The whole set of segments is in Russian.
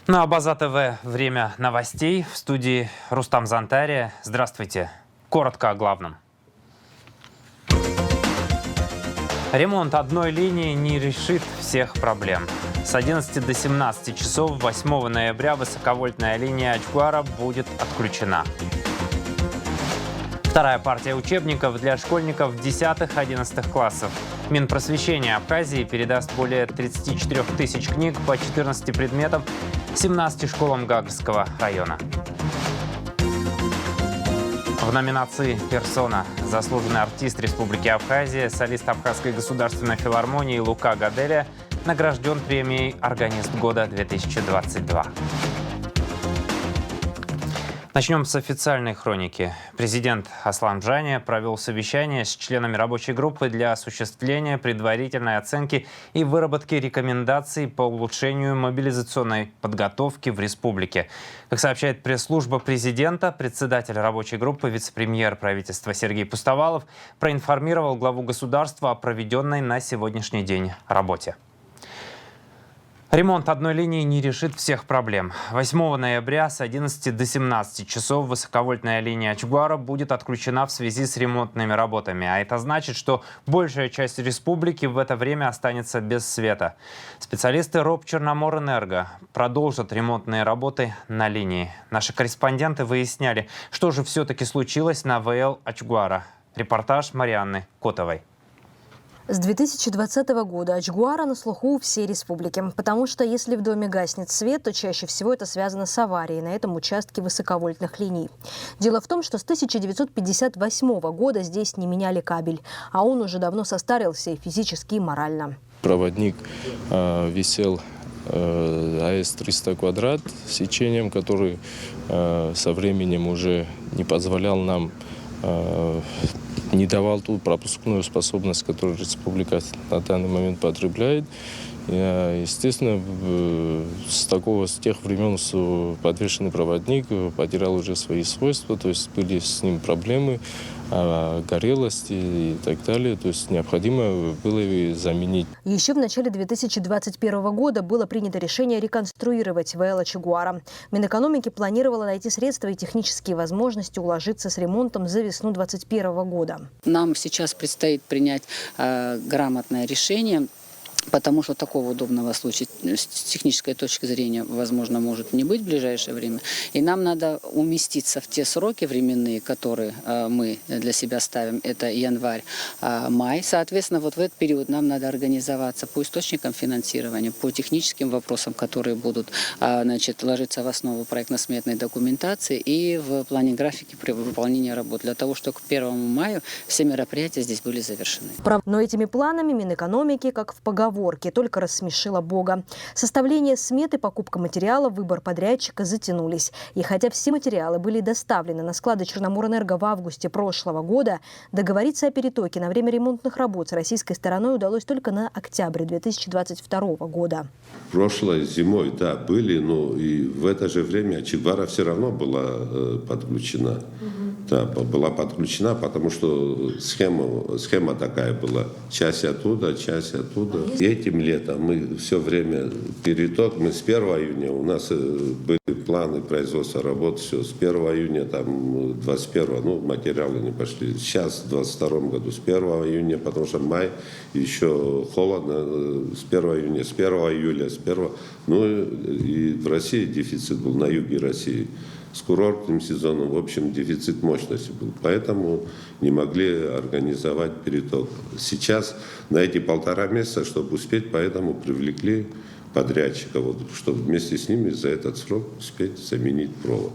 На База ТВ время новостей. В студии Рустам Зантария. Здравствуйте. Коротко о главном. Ремонт одной линии не решит всех проблем. С 11 до 17 часов 8 ноября высоковольтная линия Ачгуара будет отключена. Вторая партия учебников для школьников 10-11 классов. Минпросвещения Абхазии передаст более 34 тысяч книг по 14 предметам 17 школам Гагарского района. В номинации «Персона» заслуженный артист Республики Абхазия, солист Абхазской государственной филармонии Лука Гаделя награжден премией «Органист года-2022». Начнем с официальной хроники. Президент Аслан Джани провел совещание с членами рабочей группы для осуществления предварительной оценки и выработки рекомендаций по улучшению мобилизационной подготовки в республике. Как сообщает пресс-служба президента, председатель рабочей группы, вице-премьер правительства Сергей Пустовалов проинформировал главу государства о проведенной на сегодняшний день работе. Ремонт одной линии не решит всех проблем. 8 ноября с 11 до 17 часов высоковольтная линия Ачгуара будет отключена в связи с ремонтными работами. А это значит, что большая часть республики в это время останется без света. Специалисты РОП «Черноморэнерго» продолжат ремонтные работы на линии. Наши корреспонденты выясняли, что же все-таки случилось на ВЛ Ачгуара. Репортаж Марианны Котовой. С 2020 года Ачгуара на слуху у всей республики, потому что если в доме гаснет свет, то чаще всего это связано с аварией на этом участке высоковольтных линий. Дело в том, что с 1958 года здесь не меняли кабель, а он уже давно состарился и физически, и морально. Проводник висел АЭС-300 квадрат с сечением, который со временем уже не позволял нам, не давал ту пропускную способность, которую республика на данный момент потребляет. Естественно, с тех времен подвешенный проводник потерял уже свои свойства, то есть были с ним проблемы, горелости и так далее. То есть необходимо было его заменить. Еще в начале 2021 года было принято решение реконструировать ВЛ Ачгуара. Минэкономики планировало найти средства и технические возможности уложиться с ремонтом за весну 2021 года. Нам сейчас предстоит принять грамотное решение, потому что такого удобного случая с технической точки зрения, возможно, может не быть в ближайшее время. И нам надо уместиться в те сроки временные, которые мы для себя ставим. Это январь, май. Соответственно, вот в этот период нам надо организоваться по источникам финансирования, по техническим вопросам, которые будут ложиться в основу проектно-сметной документации и в плане графики при выполнении работ, для того, чтобы к 1 мая все мероприятия здесь были завершены. Но этими планами Минэкономики, как в поговорке, только рассмешила Бога. Составление сметы, покупка материалов, выбор подрядчика затянулись. И хотя все материалы были доставлены на склады Черноморэнерго в августе прошлого года, договориться о перетоке на время ремонтных работ с российской стороной удалось только на октябрь 2022 года. Прошлой зимой, да, были, но и в это же время Ачгуара все равно была подключена. Да, была подключена, потому что схема такая была. Часть оттуда, часть оттуда. И этим летом мы все время переток. Мы с 1 июня, у нас были планы производства работ, все. С 1 июня, там, 21, материалы не пошли. Сейчас, в 22 году, с 1 июня, потому что май, еще холодно, с 1 июня, с 1 июля, с 1. И в России дефицит был, на юге России. С курортным сезоном, в общем, дефицит мощности был. Поэтому не могли организовать переток. Сейчас на эти 1,5 месяца, чтобы успеть, поэтому привлекли подрядчиков, чтобы вместе с ними за этот срок успеть заменить провод.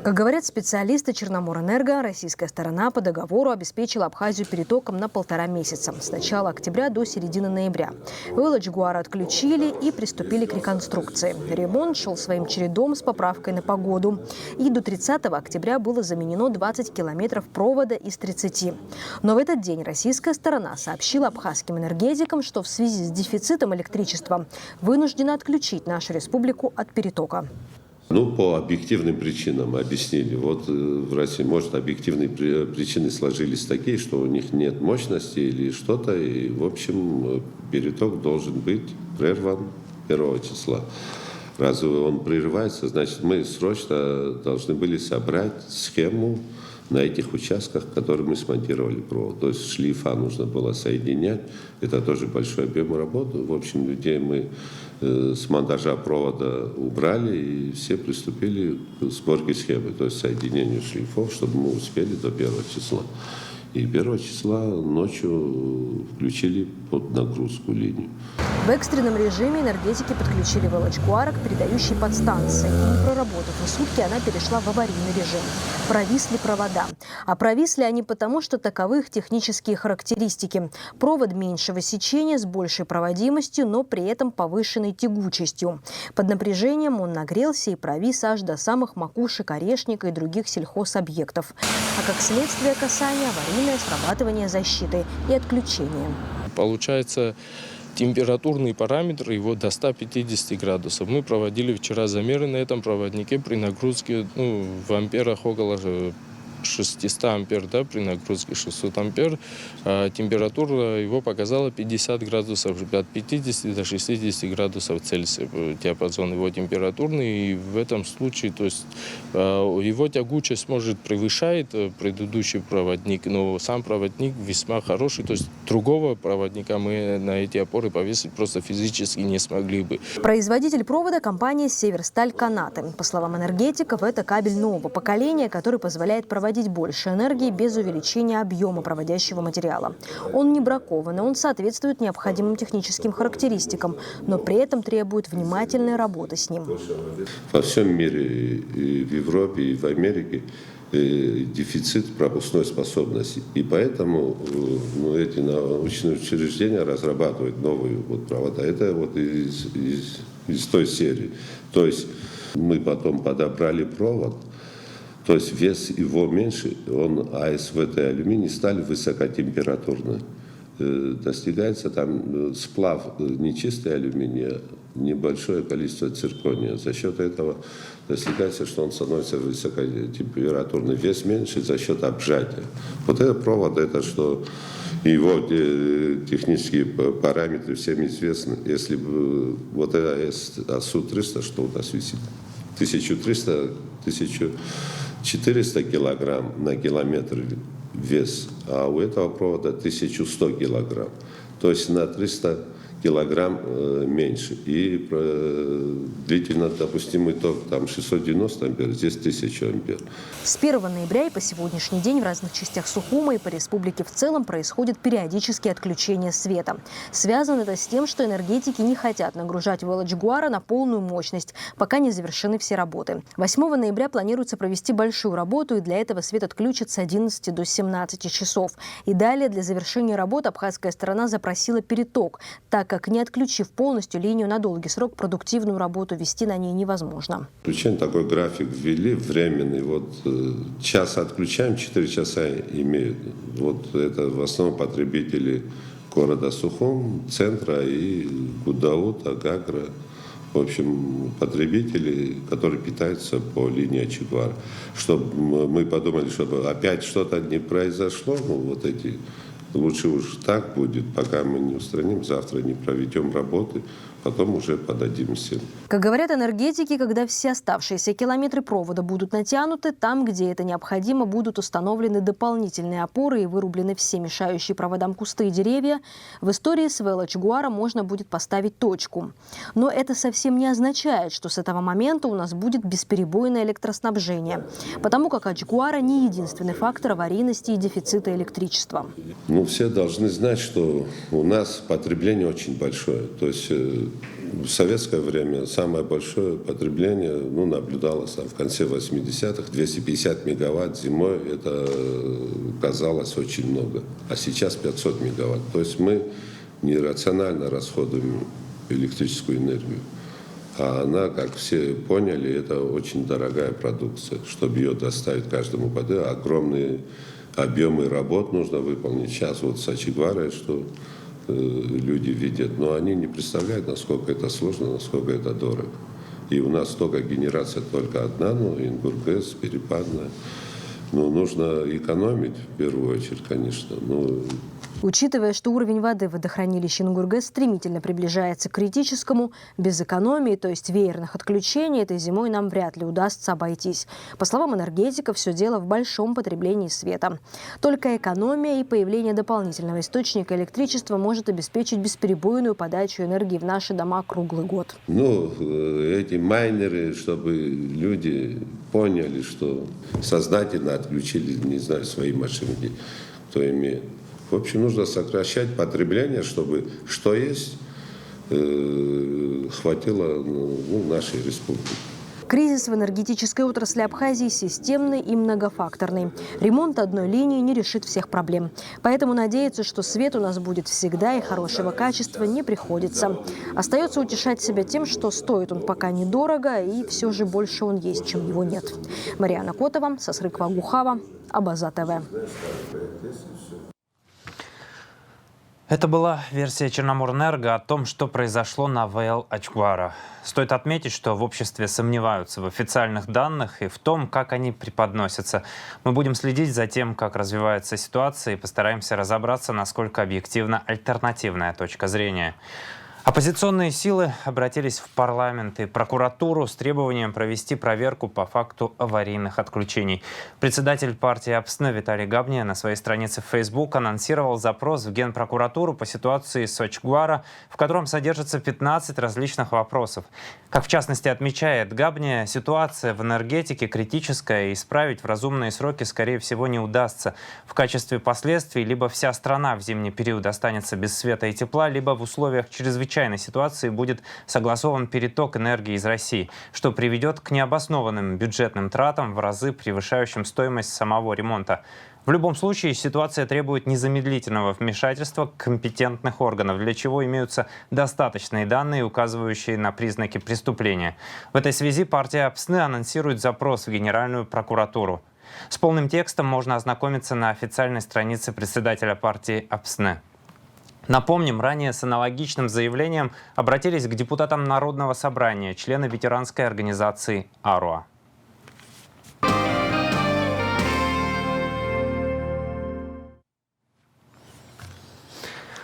Как говорят специалисты Черноморэнерго, российская сторона по договору обеспечила Абхазию перетоком на 1,5 месяца. С начала октября до середины ноября. ВЛ Ачгуара отключили и приступили к реконструкции. Ремонт шел своим чередом с поправкой на погоду. И до 30 октября было заменено 20 километров провода из 30. Но в этот день российская сторона сообщила абхазским энергетикам, что в связи с дефицитом электричества вынуждена отключить нашу республику от перетока. По объективным причинам объяснили. Вот в России, может, объективные причины сложились такие, что у них нет мощности или что-то. И, в общем, переток должен быть прерван 1 числа. Раз он прерывается, значит, мы срочно должны были собрать схему на этих участках, которые мы смонтировали провод. То есть шлейфа нужно было соединять. Это тоже большой объем работы. В общем, людей мы с монтажа провода убрали, и все приступили к сборке схемы, то есть соединению шлейфов, чтобы мы успели до 1 числа. И 1 числа ночью включили под нагрузку линию. В экстренном режиме энергетики подключили Велочгуара к передающей подстанции. И, проработав и сутки, она перешла в аварийный режим. Провисли провода. А провисли они потому, что таковы их технические характеристики. Провод меньшего сечения с большей проводимостью, но при этом повышенной тягучестью. Под напряжением он нагрелся и провис аж до самых макушек орешника и других сельхозобъектов. А как следствие касания, аварийное срабатывание защиты и отключение. Получается, температурный параметр его до 150 градусов. Мы проводили вчера замеры на этом проводнике при нагрузке в амперах около 600 ампер, да, при нагрузке 600 ампер. Температура его показала 50 градусов, от 50 до 60 градусов Цельсия. Диапазон его температурный. И в этом случае, то есть, его тягучесть, может, превышает предыдущий проводник, но сам проводник весьма хороший. То есть другого проводника мы на эти опоры повесить просто физически не смогли бы. Производитель провода – компания «Северсталь Канаты». По словам энергетиков, это кабель нового поколения, который позволяет проводить больше энергии без увеличения объема проводящего материала. Он не бракованный, он соответствует необходимым техническим характеристикам, но при этом требует внимательной работы с ним. Во всем мире, и в Европе, и в Америке дефицит пропускной способности. И поэтому эти научные учреждения разрабатывают новые провода. Это из той серии. То есть мы потом подобрали провод. То есть вес его меньше, он АСВТ, алюминий, сталь высокотемпературная. Достигается там сплав не чистый алюминий, а небольшое количество циркония. За счет этого достигается, что он становится высокотемпературный. Вес меньше за счет обжатия. Вот этот провод, это что его технические параметры всем известны. Если бы вот это АСУ-300, что у нас висит, 1400 килограмм на километр вес, а у этого провода 1100 килограмм. То есть на 300 килограмм меньше. И длительно допустимый ток там 690 ампер, здесь 1000 ампер. С 1 ноября и по сегодняшний день в разных частях Сухума и по республике в целом происходит периодические отключения света. Связано это с тем, что энергетики не хотят нагружать Велочгуара на полную мощность, пока не завершены все работы. 8 ноября планируется провести большую работу, и для этого свет отключат с 11 до 17 часов. И далее для завершения работ абхазская сторона запросила переток, так как, не отключив полностью линию на долгий срок, продуктивную работу вести на ней невозможно. Отключение, такой график ввели временный. Вот час отключаем, 4 часа имеют. Вот это в основном потребители города Сухум, центра и Гудаута, Гагра. В общем, потребители, которые питаются по линии Ачигвара. Чтобы мы подумали, чтобы опять что-то не произошло, лучше уж так будет, пока мы не устраним, завтра не проведем работы, потом уже подадим всем. Как говорят энергетики, когда все оставшиеся километры провода будут натянуты, там, где это необходимо, будут установлены дополнительные опоры и вырублены все мешающие проводам кусты и деревья, в истории с Велочгуара можно будет поставить точку. Но это совсем не означает, что с этого момента у нас будет бесперебойное электроснабжение, потому как Ачигвара не единственный фактор аварийности и дефицита электричества. Все должны знать, что у нас потребление очень большое. То есть в советское время самое большое потребление наблюдалось в конце 80-х, 250 мегаватт зимой, это казалось очень много, а сейчас 500 мегаватт. То есть мы нерационально расходуем электрическую энергию. А она, как все поняли, это очень дорогая продукция. Чтобы ее доставить каждому ПД, огромные объемы работ нужно выполнить. Сейчас вот с Ачигварой, что люди видят, но они не представляют, насколько это сложно, насколько это дорого. И у нас только генерация только одна, Ингургэс, Перепадная. Ну, нужно экономить в первую очередь, конечно. Но Учитывая, что уровень воды в водохранилище Ингурге стремительно приближается к критическому, без экономии, то есть веерных отключений, этой зимой нам вряд ли удастся обойтись. По словам энергетиков, все дело в большом потреблении света. Только экономия и появление дополнительного источника электричества может обеспечить бесперебойную подачу энергии в наши дома круглый год. ну, эти майнеры, чтобы люди поняли, что сознательно отключили, не знаю, свои машинки, кто имеет. В общем, нужно сокращать потребление, чтобы что есть, хватило нашей республике. Кризис в энергетической отрасли Абхазии системный и многофакторный. Ремонт одной линии не решит всех проблем. Поэтому надеяться, что свет у нас будет всегда и хорошего качества, не приходится. Остается утешать себя тем, что стоит он пока недорого, и все же больше он есть, чем его нет. Марьяна Котова, Сасрыква Гухава, Абаза ТВ. Это была версия Черноморэнерго о том, что произошло на ВЛ Ачгвара. Стоит отметить, что в обществе сомневаются в официальных данных и в том, как они преподносятся. Мы будем следить за тем, как развивается ситуация, и постараемся разобраться, насколько объективна альтернативная точка зрения. Оппозиционные силы обратились в парламент и прокуратуру с требованием провести проверку по факту аварийных отключений. Председатель партии АПСН Виталий Габния на своей странице в Facebook анонсировал запрос в Генпрокуратуру по ситуации с Ачгвара, в котором содержится 15 различных вопросов. Как в частности отмечает Габния, ситуация в энергетике критическая, и исправить в разумные сроки, скорее всего, не удастся. В качестве последствий либо вся страна в зимний период останется без света и тепла, либо в условиях чрезвычайной ситуации будет согласован переток энергии из России, что приведет к необоснованным бюджетным тратам в разы превышающим стоимость самого ремонта. В любом случае, ситуация требует незамедлительного вмешательства компетентных органов, для чего имеются достаточные данные, указывающие на признаки преступления. В этой связи партия АПСН анонсирует запрос в Генеральную прокуратуру. С полным текстом можно ознакомиться на официальной странице председателя партии АПСН. Напомним, ранее с аналогичным заявлением обратились к депутатам Народного собрания члены ветеранской организации АРУА.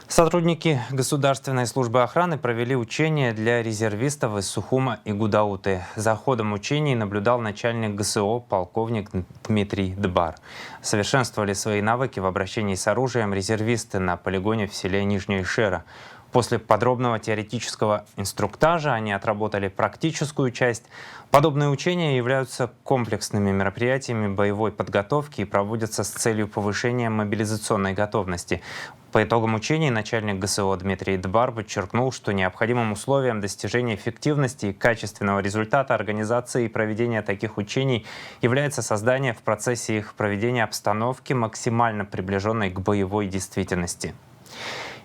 Сотрудники Государственной службы охраны провели учения для резервистов из Сухума и Гудауты. За ходом учений наблюдал начальник ГСО полковник Дмитрий Дбар. Совершенствовали свои навыки в обращении с оружием резервисты на полигоне в селе Нижняя Шера. После подробного теоретического инструктажа они отработали практическую часть. Подобные учения являются комплексными мероприятиями боевой подготовки и проводятся с целью повышения мобилизационной готовности. По итогам учений начальник ГСО Дмитрий Дбар подчеркнул, что необходимым условием достижения эффективности и качественного результата организации и проведения таких учений является создание в процессе их проведения обстановки, максимально приближенной к боевой действительности.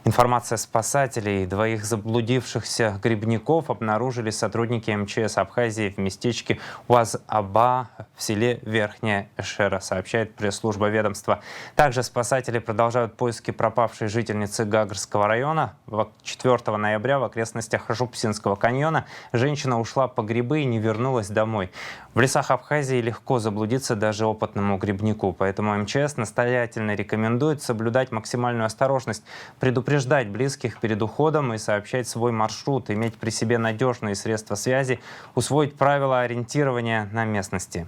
Информация спасателей. Двоих заблудившихся грибников обнаружили сотрудники МЧС Абхазии в местечке Уаз-Аба в селе Верхняя Эшера, сообщает пресс-служба ведомства. Также спасатели продолжают поиски пропавшей жительницы Гагарского района. 4 ноября в окрестностях Жупсинского каньона женщина ушла по грибы и не вернулась домой. В лесах Абхазии легко заблудиться даже опытному грибнику, поэтому МЧС настоятельно рекомендует соблюдать максимальную осторожность, предупреждать близких перед уходом и сообщать свой маршрут, иметь при себе надежные средства связи, усвоить правила ориентирования на местности.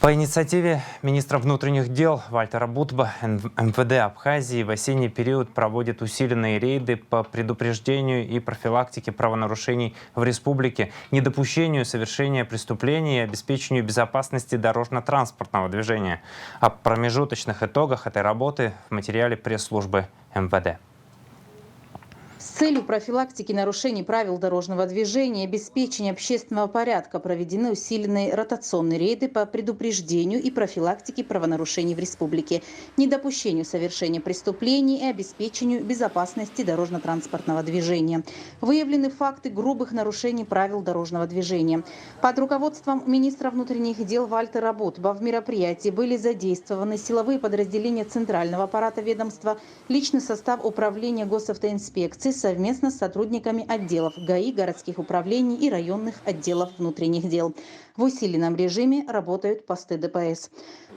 По инициативе министра внутренних дел Вальтера Бутба МВД Абхазии в осенний период проводит усиленные рейды по предупреждению и профилактике правонарушений в республике, недопущению совершения преступлений и обеспечению безопасности дорожно-транспортного движения. О промежуточных итогах этой работы в материале пресс-службы МВД. С целью профилактики нарушений правил дорожного движения и обеспечения общественного порядка проведены усиленные ротационные рейды по предупреждению и профилактике правонарушений в республике, недопущению совершения преступлений и обеспечению безопасности дорожно-транспортного движения. Выявлены факты грубых нарушений правил дорожного движения. Под руководством министра внутренних дел Вальтера Бутба в мероприятии были задействованы силовые подразделения центрального аппарата ведомства, личный состав управления госавтоинспекции совместно с сотрудниками отделов ГАИ, городских управлений и районных отделов внутренних дел. В усиленном режиме работают посты ДПС.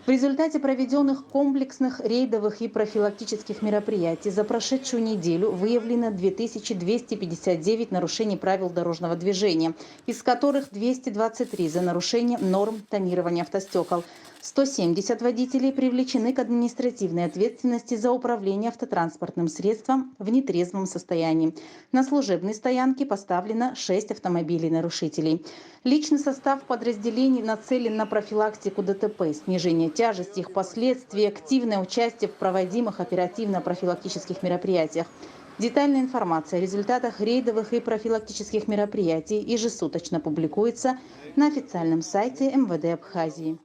В результате проведенных комплексных рейдовых и профилактических мероприятий за прошедшую неделю выявлено 2259 нарушений правил дорожного движения, из которых 223 за нарушение норм тонирования автостекол. 170 водителей привлечены к административной ответственности за управление автотранспортным средством в нетрезвом состоянии. На служебной стоянке поставлено 6 автомобилей нарушителей. Личный состав подразделений нацелен на профилактику ДТП, снижение тяжести их последствий, активное участие в проводимых оперативно-профилактических мероприятиях. Детальная информация о результатах рейдовых и профилактических мероприятий ежесуточно публикуется на официальном сайте МВД Абхазии.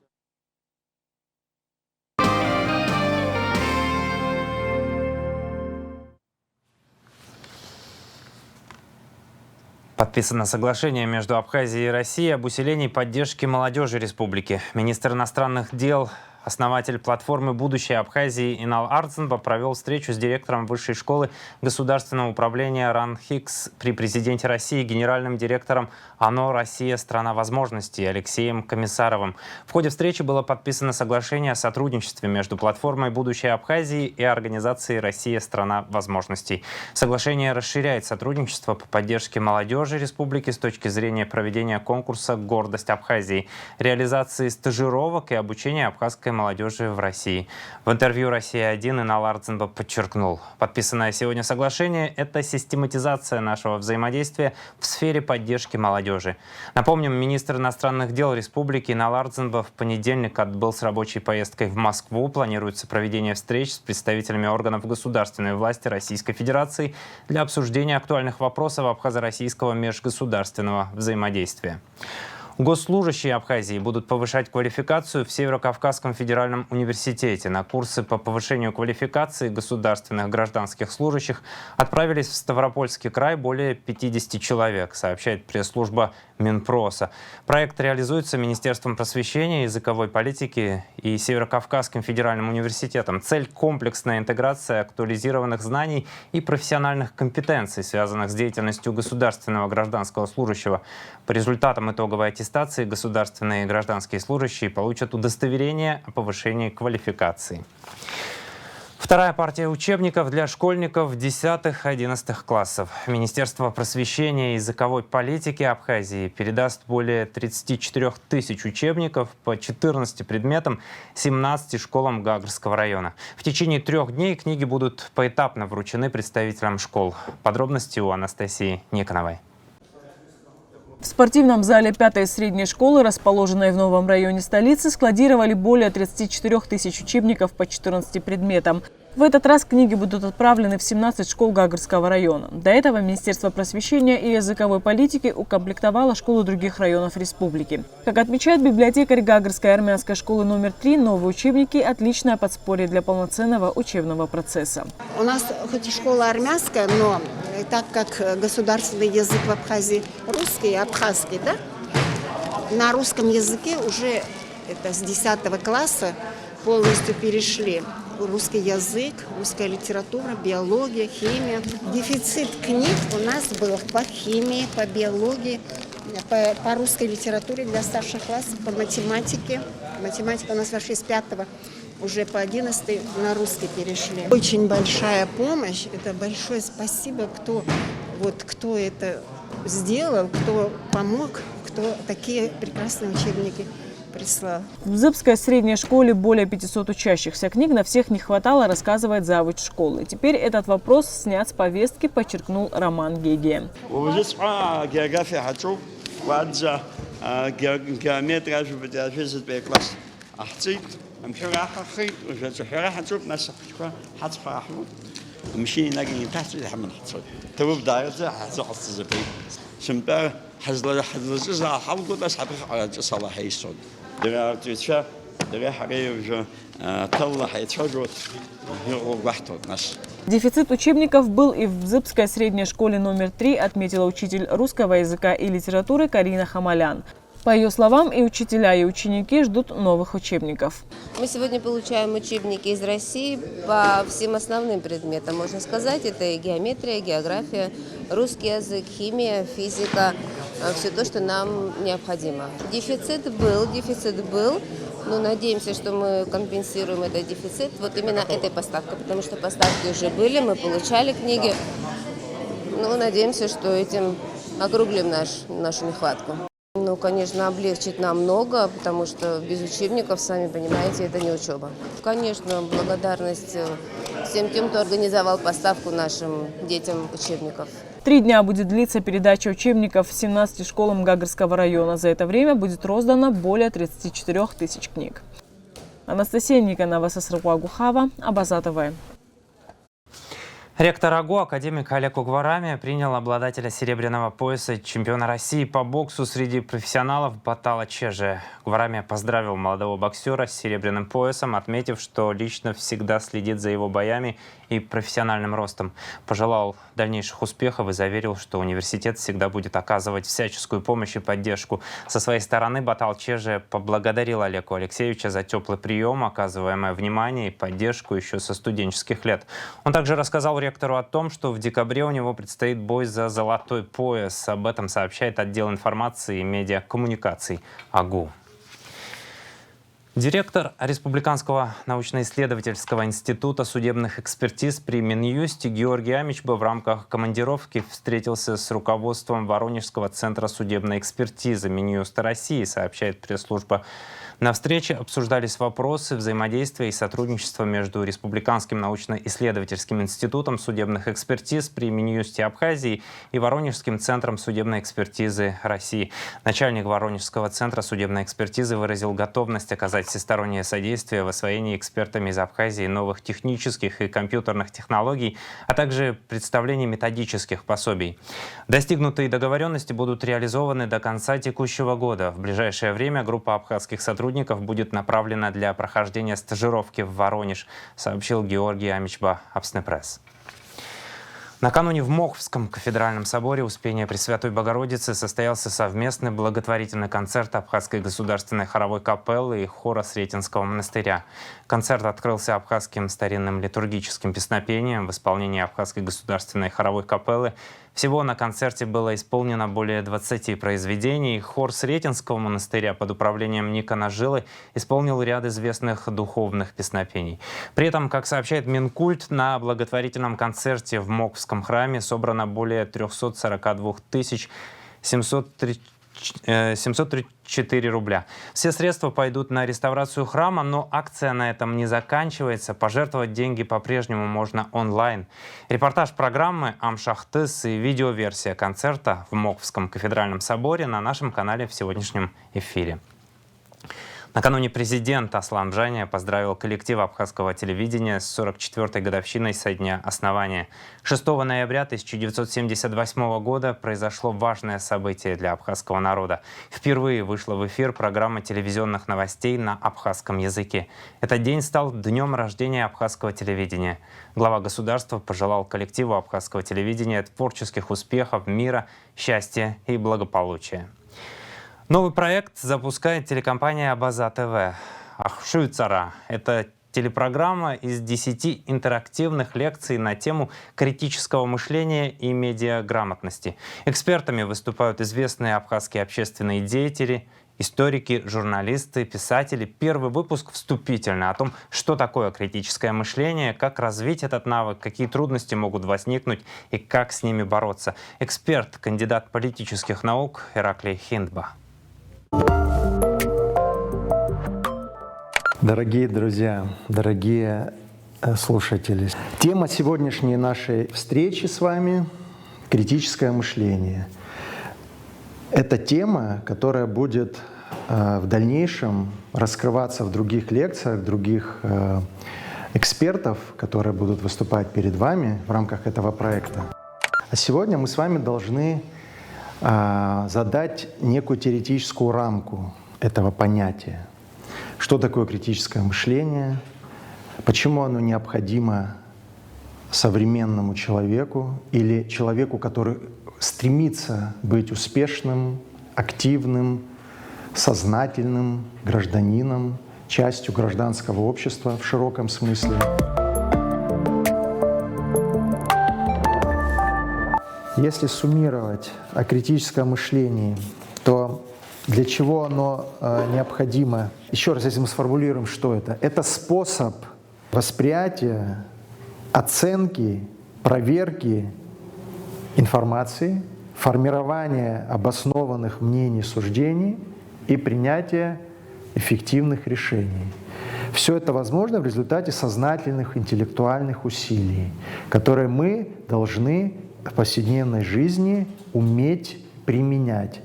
Подписано соглашение между Абхазией и Россией об усилении поддержки молодежи республики. Министр иностранных дел, основатель платформы «Будущее Абхазии» Инал Арцинба провел встречу с директором Высшей школы государственного управления РАН Хикс при президенте России, генеральным директором ОНО «Россия. Страна возможностей» Алексеем Комиссаровым. В ходе встречи было подписано соглашение о сотрудничестве между платформой «Будущее Абхазии» и организацией «Россия. Страна возможностей». Соглашение расширяет сотрудничество по поддержке молодежи республики с точки зрения проведения конкурса «Гордость Абхазии», реализации стажировок и обучения абхазской молодежи в России. В интервью «Россия-1» Инал Арцинба подчеркнул, подписанное сегодня соглашение – это систематизация нашего взаимодействия в сфере поддержки молодежи. Напомним, министр иностранных дел республики Инал Арцинба в понедельник отбыл с рабочей поездкой в Москву. Планируется проведение встреч с представителями органов государственной власти Российской Федерации для обсуждения актуальных вопросов абхазо-российского межгосударственного взаимодействия. Госслужащие Абхазии будут повышать квалификацию в Северо-Кавказском федеральном университете. На курсы по повышению квалификации государственных гражданских служащих отправились в Ставропольский край более 50 человек, сообщает пресс-служба Минпроса. Проект реализуется Министерством просвещения, языковой политики и Северо-Кавказским федеральным университетом. Цель – комплексная интеграция актуализированных знаний и профессиональных компетенций, связанных с деятельностью государственного гражданского служащего. По результатам итоговой аттестации государственные и гражданские служащие получат удостоверение о повышении квалификации. Вторая партия учебников для школьников 10-11 классов. Министерство просвещения и языковой политики Абхазии передаст более 34 тысяч учебников по 14 предметам 17 школам Гагрского района. В течение 3 дней книги будут поэтапно вручены представителям школ. Подробности у Анастасии Никоновой. В спортивном зале 5-й средней школы, расположенной в новом районе столицы, складировали более 34 тысяч учебников по 14 предметам. В этот раз книги будут отправлены в 17 школ Гагрского района. До этого Министерство просвещения и языковой политики укомплектовало школы других районов республики. Как отмечает библиотекарь Гагрской армянской школы номер 3, новые учебники – отличное подспорье для полноценного учебного процесса. У нас хоть и школа армянская, но так как государственный язык в Абхазии русский и абхазский, да? На русском языке уже это с 10 класса полностью перешли. Русский язык, русская литература, биология, химия. Дефицит книг у нас был по химии, по биологии, по русской литературе для старших классов, по математике. Математика у нас вообще с 5 уже по 11 на русский перешли. Очень большая помощь. Это большое спасибо, кто это сделал, кто помог, кто такие прекрасные учебники прислал. В Зыбской средней школе более 500 учащихся. Книг на всех не хватало, рассказывает завуч школы. Теперь этот вопрос снят с повестки, подчеркнул Роман Гегия. Дефицит учебников был и в Зыбской средней школе номер 3, отметила учитель русского языка и литературы Карина Хамалян. По ее словам, и учителя, и ученики ждут новых учебников. Мы сегодня получаем учебники из России по всем основным предметам, можно сказать. Это и геометрия, география, русский язык, химия, физика, все то, что нам необходимо. Дефицит был, но надеемся, что мы компенсируем этот дефицит вот именно этой поставкой, потому что поставки уже были, мы получали книги. Ну, надеемся, что этим округлим нашу нехватку. Ну, конечно, облегчит нам много, потому что без учебников, сами понимаете, это не учеба. Конечно, благодарность всем тем, кто организовал поставку нашим детям учебников. 3 дня будет длиться передача учебников 17 школам Гагарского района. За это время будет роздано более 34 тысяч книг. Анастасия Никонова, Сасрыкуа Гухава, Абаза ТВ. Ректор АГУ, академик Олег Угварами, принял обладателя серебряного пояса чемпиона России по боксу среди профессионалов Батала Чеже. Угварами поздравил молодого боксера с серебряным поясом, отметив, что лично всегда следит за его боями и профессиональным ростом. Пожелал дальнейших успехов и заверил, что университет всегда будет оказывать всяческую помощь и поддержку. Со своей стороны Батал Чеже поблагодарил Олега Алексеевича за теплый прием, оказываемое внимание и поддержку еще со студенческих лет. Он также рассказал ректору о том, что в декабре у него предстоит бой за золотой пояс. Об этом сообщает отдел информации и медиакоммуникаций АГУ. Директор Республиканского научно-исследовательского института судебных экспертиз при Минюсте Георгий Амичба в рамках командировки встретился с руководством Воронежского центра судебной экспертизы Минюста России, сообщает пресс-служба. На встрече обсуждались вопросы взаимодействия и сотрудничества между Республиканским научно-исследовательским институтом судебных экспертиз при Минюсте Абхазии и Воронежским центром судебной экспертизы России. Начальник Воронежского центра судебной экспертизы выразил готовность оказать всестороннее содействие в освоении экспертами из Абхазии новых технических и компьютерных технологий, а также представлении методических пособий. Достигнутые договоренности будут реализованы до конца текущего года. В ближайшее время группа абхазских сотрудников будет направлена для прохождения стажировки в Воронеж, сообщил Георгий Амичба Апснепресс. Накануне в Моховском кафедральном соборе Успения Пресвятой Богородицы состоялся совместный благотворительный концерт Абхазской государственной хоровой капеллы и хора Сретенского монастыря. Концерт открылся абхазским старинным литургическим песнопением в исполнении Абхазской государственной хоровой капеллы. Всего на концерте было исполнено более 20 произведений. Хор Сретенского монастыря под управлением Никона Жилы исполнил ряд известных духовных песнопений. При этом, как сообщает Минкульт, на благотворительном концерте в Моховском храме собрано более 342 734 рубля. Все средства пойдут на реставрацию храма, но акция на этом не заканчивается. Пожертвовать деньги по-прежнему можно онлайн. Репортаж программы «Амшахтыс» и видеоверсия концерта в Моховском кафедральном соборе на нашем канале в сегодняшнем эфире. Накануне президент Аслан Джания поздравил коллектив абхазского телевидения с 44-й годовщиной со дня основания. 6 ноября 1978 года произошло важное событие для абхазского народа. Впервые вышла в эфир программа телевизионных новостей на абхазском языке. Этот день стал днем рождения абхазского телевидения. Глава государства пожелал коллективу абхазского телевидения творческих успехов, мира, счастья и благополучия. Новый проект запускает телекомпания Абаза ТВ. Ахшуйцара – это телепрограмма из 10 интерактивных лекций на тему критического мышления и медиаграмотности. Экспертами выступают известные абхазские общественные деятели, историки, журналисты, писатели. Первый выпуск вступительный о том, что такое критическое мышление, как развить этот навык, какие трудности могут возникнуть и как с ними бороться. Эксперт, кандидат политических наук Ираклий Хиндба. Дорогие друзья, дорогие слушатели, тема сегодняшней нашей встречи с вами — критическое мышление. Это тема, которая будет в дальнейшем раскрываться в других лекциях, других экспертов, которые будут выступать перед вами в рамках этого проекта. А сегодня мы с вами должны задать некую теоретическую рамку этого понятия. Что такое критическое мышление? Почему оно необходимо современному человеку или человеку, который стремится быть успешным, активным, сознательным гражданином, частью гражданского общества в широком смысле? Если суммировать о критическом мышлении, то для чего оно необходимо? Еще раз, если мы сформулируем, что это? Это способ восприятия, оценки, проверки информации, формирования обоснованных мнений, суждений и принятия эффективных решений. Все это возможно в результате сознательных интеллектуальных усилий, которые мы должны в повседневной жизни уметь применять.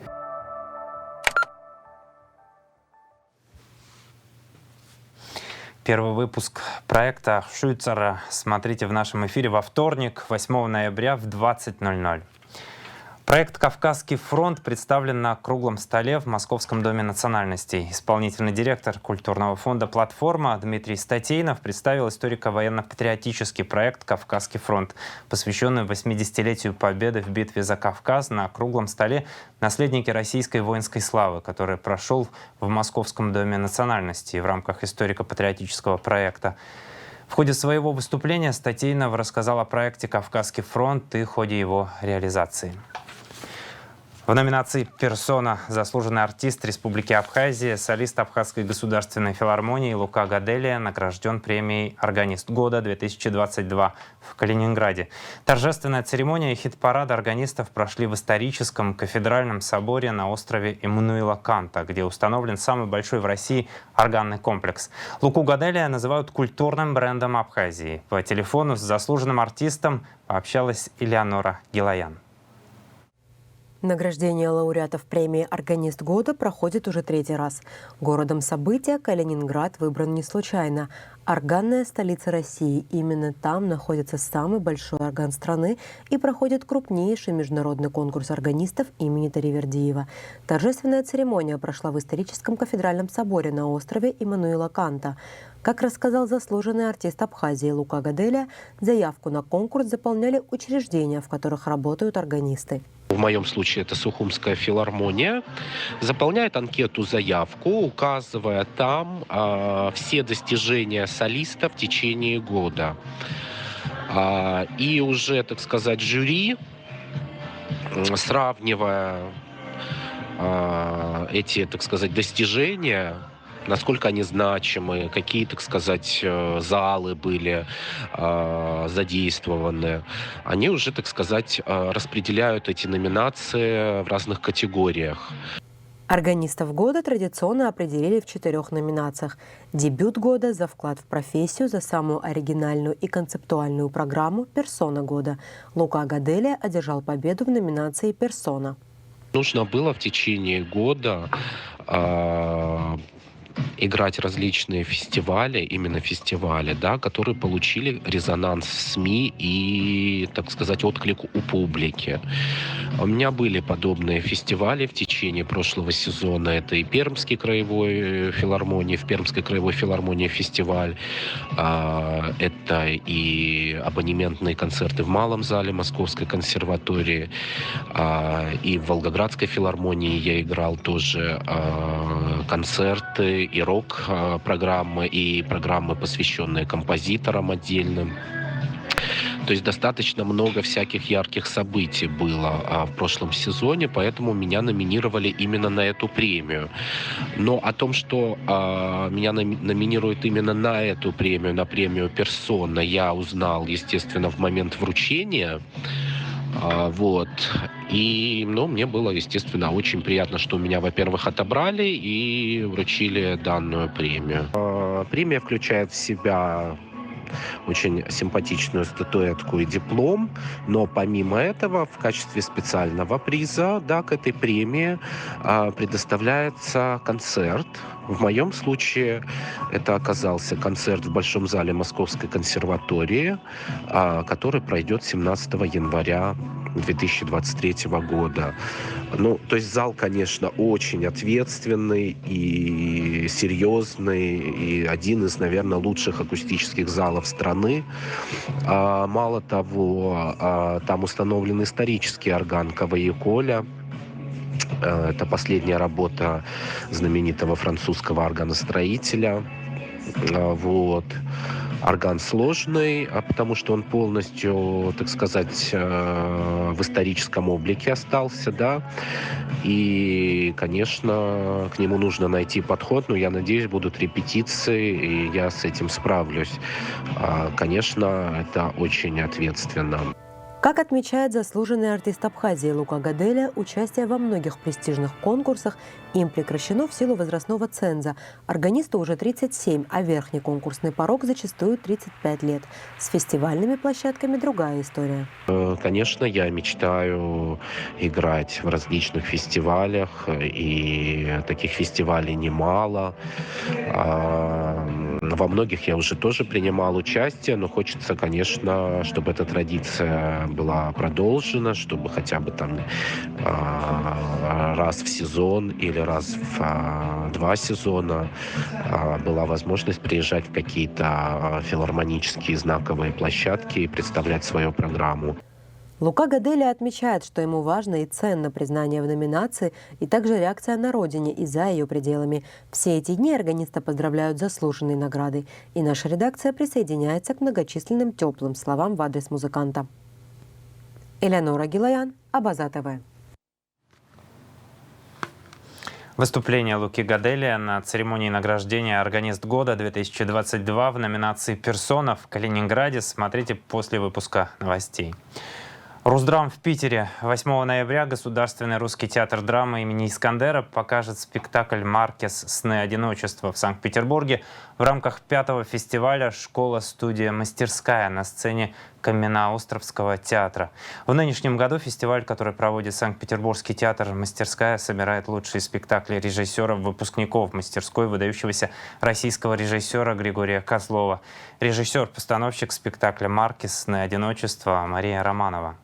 Первый выпуск проекта «Шуйцера» смотрите в нашем эфире во вторник, 8 ноября в 20:00. Проект «Кавказский фронт» представлен на круглом столе в Московском доме национальностей. Исполнительный директор культурного фонда «Платформа» Дмитрий Статейнов представил историко-военно-патриотический проект «Кавказский фронт», посвященный 80-летию победы в битве за Кавказ на круглом столе «Наследники российской воинской славы», который прошел в Московском доме национальностей в рамках историко-патриотического проекта. В ходе своего выступления Статейнов рассказал о проекте «Кавказский фронт» и ходе его реализации. В номинации «Персона» заслуженный артист Республики Абхазия, солист Абхазской государственной филармонии Лука Гаделия награжден премией «Органист года-2022» в Калининграде. Торжественная церемония и хит-парад органистов прошли в историческом кафедральном соборе на острове Иммануила Канта, где установлен самый большой в России органный комплекс. Луку Гаделия называют культурным брендом Абхазии. По телефону с заслуженным артистом пообщалась Элеонора Гилаян. Награждение лауреатов премии «Органист года» проходит уже третий раз. Городом события Калининград выбран не случайно. Органная столица России. Именно там находится самый большой орган страны и проходит крупнейший международный конкурс органистов имени Таривердиева. Торжественная церемония прошла в историческом кафедральном соборе на острове Иммануила Канта. Как рассказал заслуженный артист Абхазии Лука Гаделия, заявку на конкурс заполняли учреждения, в которых работают органисты. В моем случае это Сухумская филармония, заполняет анкету-заявку, указывая там все достижения солиста в течение года. И уже, так сказать, жюри, сравнивая эти, так сказать, достижения, насколько они значимы, какие, так сказать, залы были задействованы. Они уже, так сказать, распределяют эти номинации в разных категориях. Органистов года традиционно определили в 4 номинациях. Дебют года за вклад в профессию, за самую оригинальную и концептуальную программу, персона года. Лука Гаделия одержал победу в номинации «Персона». Нужно было в течение года играть различные фестивали, именно фестивали, да, которые получили резонанс в СМИ и, так сказать, отклик у публики. У меня были подобные фестивали в течение прошлого сезона. Это и Пермский краевой филармонии, в Пермской краевой филармонии фестиваль. Это и абонементные концерты в Малом зале Московской консерватории. И в Волгоградской филармонии я играл тоже концерты и рок-программы, и программы, посвященные композиторам отдельным. То есть достаточно много всяких ярких событий было в прошлом сезоне, поэтому меня номинировали именно на эту премию. Но о том, что меня номинируют именно на эту премию, на премию «Персона», я узнал, естественно, в момент вручения. Вот. И, мне было, естественно, очень приятно, что меня, во-первых, отобрали и вручили данную премию. Премия включает в себя очень симпатичную статуэтку и диплом, но помимо этого в качестве специального приза, да, к этой премии предоставляется концерт. В моем случае это оказался концерт в Большом зале Московской консерватории, который пройдет 17 января 2023 года. То есть зал, конечно, очень ответственный и серьезный, и один из, наверное, лучших акустических залов страны. Мало того, там установлен исторический орган Кавайеколя. Это последняя работа знаменитого французского органостроителя. Вот. Орган сложный, потому что он полностью, так сказать, в историческом облике остался, да. И, конечно, к нему нужно найти подход, но я надеюсь, будут репетиции, и я с этим справлюсь. Конечно, это очень ответственно. Как отмечает заслуженный артист Абхазии Лука Гаделя, участие во многих престижных конкурсах им прекращено в силу возрастного ценза. Органисту уже 37, а верхний конкурсный порог зачастую 35 лет. С фестивальными площадками другая история. Конечно, я мечтаю играть в различных фестивалях, и таких фестивалей немало. Во многих я уже тоже принимал участие, но хочется, конечно, чтобы эта традиция была продолжена, чтобы хотя бы там раз в сезон или раз в 2 сезона была возможность приезжать в какие-то филармонические знаковые площадки и представлять свою программу. Лука Гаделя отмечает, что ему важно и ценно признание в номинации, и также реакция на родине и за ее пределами. Все эти дни органиста поздравляют с заслуженной наградой. И наша редакция присоединяется к многочисленным теплым словам в адрес музыканта. Элеонора Гилаян, Абаза ТВ. Выступление Луки Гаделя на церемонии награждения «Органист года 2022» в номинации «Персона» в Калининграде смотрите после выпуска новостей. Русдрам в Питере. 8 ноября Государственный русский театр драмы имени Искандера покажет спектакль «Маркес. Сны одиночества» в Санкт-Петербурге в рамках 5-го фестиваля «Школа-студия. Мастерская» на сцене Каменноостровского театра. В нынешнем году фестиваль, который проводит Санкт-Петербургский театр «Мастерская», собирает лучшие спектакли режиссеров-выпускников мастерской выдающегося российского режиссера Григория Козлова. Режиссер-постановщик спектакля «Маркес. Сны одиночества» Мария Романова.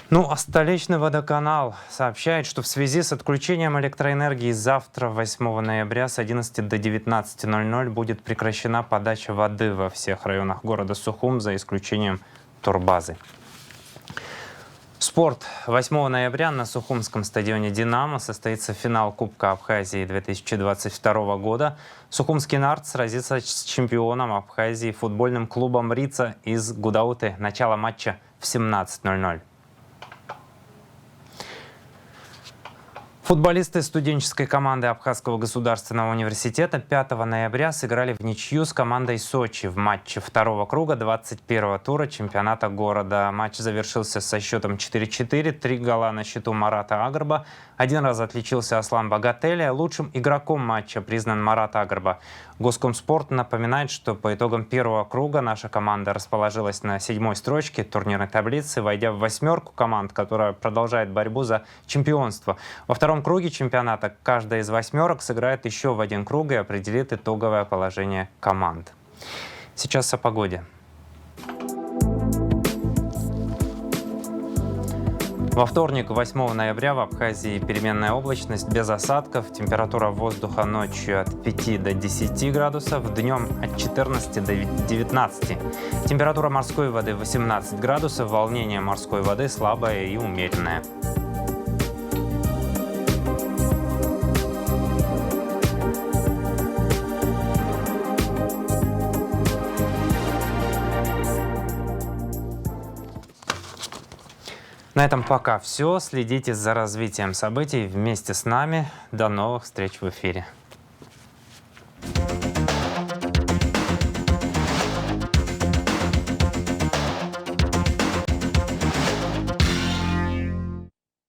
Ну а столичный водоканал сообщает, что в связи с отключением электроэнергии завтра, 8 ноября, с 11 до 19:00 будет прекращена подача воды во всех районах города Сухум, за исключением турбазы. Спорт. 8 ноября на Сухумском стадионе «Динамо» состоится финал Кубка Абхазии 2022 года. Сухумский «Нарт» сразится с чемпионом Абхазии футбольным клубом «Рица» из Гудауты. Начало матча в 17:00. Футболисты студенческой команды Абхазского государственного университета 5 ноября сыграли в ничью с командой Сочи в матче второго круга 21-го тура чемпионата города. Матч завершился со счетом 4-4, 3 гола на счету Марата Агрба. Один раз отличился Аслан Багателя. Лучшим игроком матча признан Марат Агрба. Госкомспорт напоминает, что по итогам первого круга наша команда расположилась на 7-й строчке турнирной таблицы, войдя в 8-ку команд, которая продолжает борьбу за чемпионство. Во втором круге чемпионата каждая из 8-рок сыграет еще в 1 круг и определит итоговое положение команд. Сейчас о погоде. Во вторник, 8 ноября, в Абхазии переменная облачность без осадков. Температура воздуха ночью от 5 до 10 градусов, днем от 14 до 19. Температура морской воды 18 градусов, волнение морской воды слабое и умеренное. На этом пока все. Следите за развитием событий вместе с нами. До новых встреч в эфире.